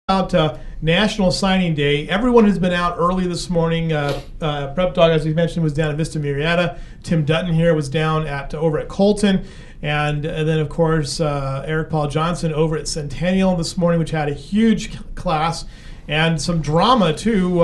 About National Signing Day. Everyone has been out early this morning. Prep Dog, as we mentioned, was down at Vista Murrieta. Tim Dutton here was down over at Colton. And then, of course, Eric Paul Johnson over at Centennial this morning, which had a huge class and some drama, too.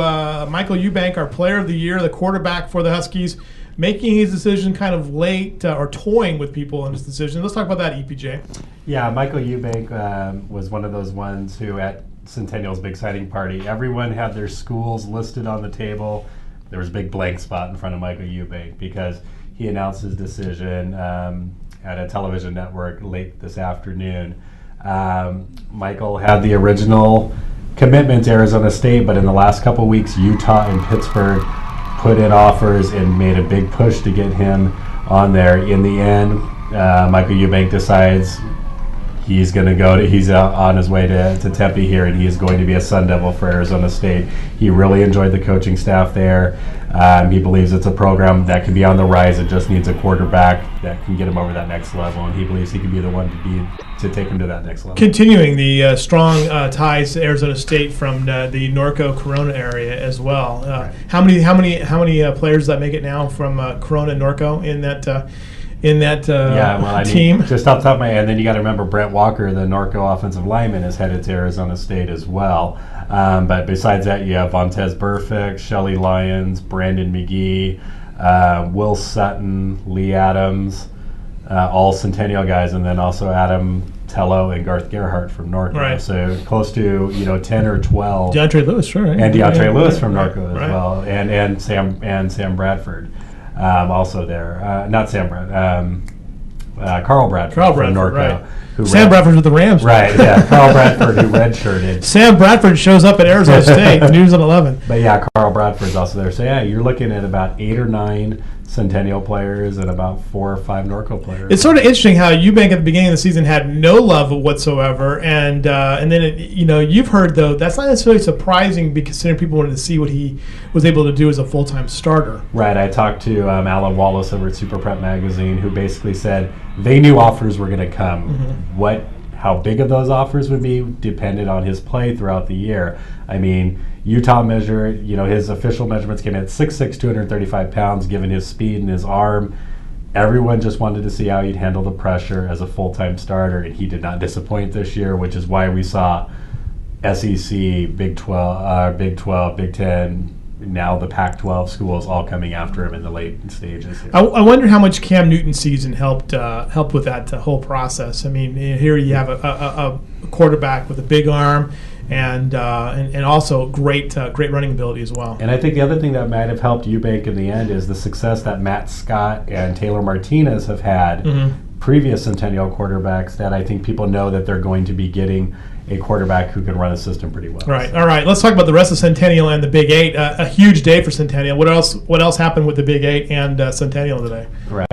Michael Eubank, our player of the year, the quarterback for the Huskies, making his decision kind of late or toying with people in his decision. Let's talk about that, EPJ. Yeah, Michael Eubank was one of those ones who at Centennial's big signing party, everyone had their schools listed on the table. There was a big blank spot in front of Michael Eubank because he announced his decision at a television network late this afternoon. Michael had the original commitment to Arizona State, but in the last couple weeks, Utah and Pittsburgh put in offers and made a big push to get him on there. In the end, Michael Eubank decides he's going to he's on his way to Tempe here, and he is going to be a Sun Devil for Arizona State. He really enjoyed the coaching staff there. He believes it's a program that can be on the rise. It just needs a quarterback that can get him over that next level, and he believes he can be the one to take him to that next level. Continuing the strong ties to Arizona State from the Norco Corona area as well. Right. How many players that make it now from Corona and Norco in that team? Just off the top of my head, and then you got to remember Brent Walker, the Norco offensive lineman, is headed to Arizona State as well. But besides that, you have Vontez Burfict, Shelly Lyons, Brandon McGee, Will Sutton, Lee Adams, all Centennial guys, and then also Adam Tello and Garth Gerhardt from Norco. Right. So close to 10 or 12. DeAndre Lewis, sure. Right? And DeAndre Lewis from Norco as right. well, and Sam Bradford. Also there, not Sam Brad, Carl Bradford from Norco. Right. Sam Bradford's with the Rams. Right, yeah, Carl Bradford who redshirted. Sam Bradford shows up at Arizona State, News at 11. But yeah, Carl Bradford's also there. So yeah, you're looking at about 8 or 9 Centennial players and about 4 or 5 Norco players. It's sort of interesting how Eubank at the beginning of the season had no love whatsoever, and then you've heard though that's not necessarily surprising because considering people wanted to see what he was able to do as a full-time starter. Right. I talked to Alan Wallace over at Super Prep Magazine, who basically said they knew offers were going to come. Mm-hmm. How big of those offers would be depended on his play throughout the year. I mean, Utah measured, his official measurements came in at 6'6", 235 pounds, given his speed and his arm. Everyone just wanted to see how he'd handle the pressure as a full-time starter, and he did not disappoint this year, which is why we saw SEC, Big 12, Big 10, now the Pac-12 schools all coming after him in the late stages here. I wonder how much Cam Newton's season helped with that whole process. I mean, here you have a quarterback with a big arm and also great running ability as well. And I think the other thing that might have helped Eubank in the end is the success that Matt Scott and Taylor Martinez have had, previous Centennial quarterbacks, that I think people know that they're going to be getting a quarterback who can run a system pretty well. Right. All right. Let's talk about the rest of Centennial and the Big 8. A huge day for Centennial. What else happened with the Big 8 and Centennial today? Right.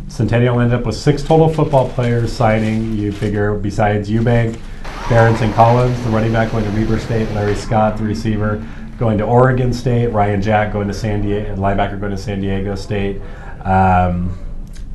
Centennial ended up with 6 total football players signing. You figure besides Eubank, Barrington Collins, the running back, going to Weber State, Larry Scott, the receiver, going to Oregon State, Ryan Jack going to San Diego, linebacker going to San Diego State.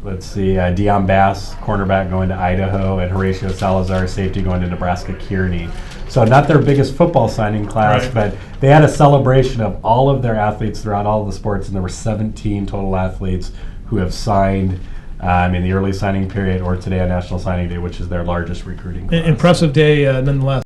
Let's see, Deion Bass, cornerback, going to Idaho, and Horatio Salazar, safety, going to Nebraska Kearney. So not their biggest football signing class, right, but they had a celebration of all of their athletes throughout all of the sports, and there were 17 total athletes who have signed in the early signing period or today on National Signing Day, which is their largest recruiting class. Impressive day nonetheless.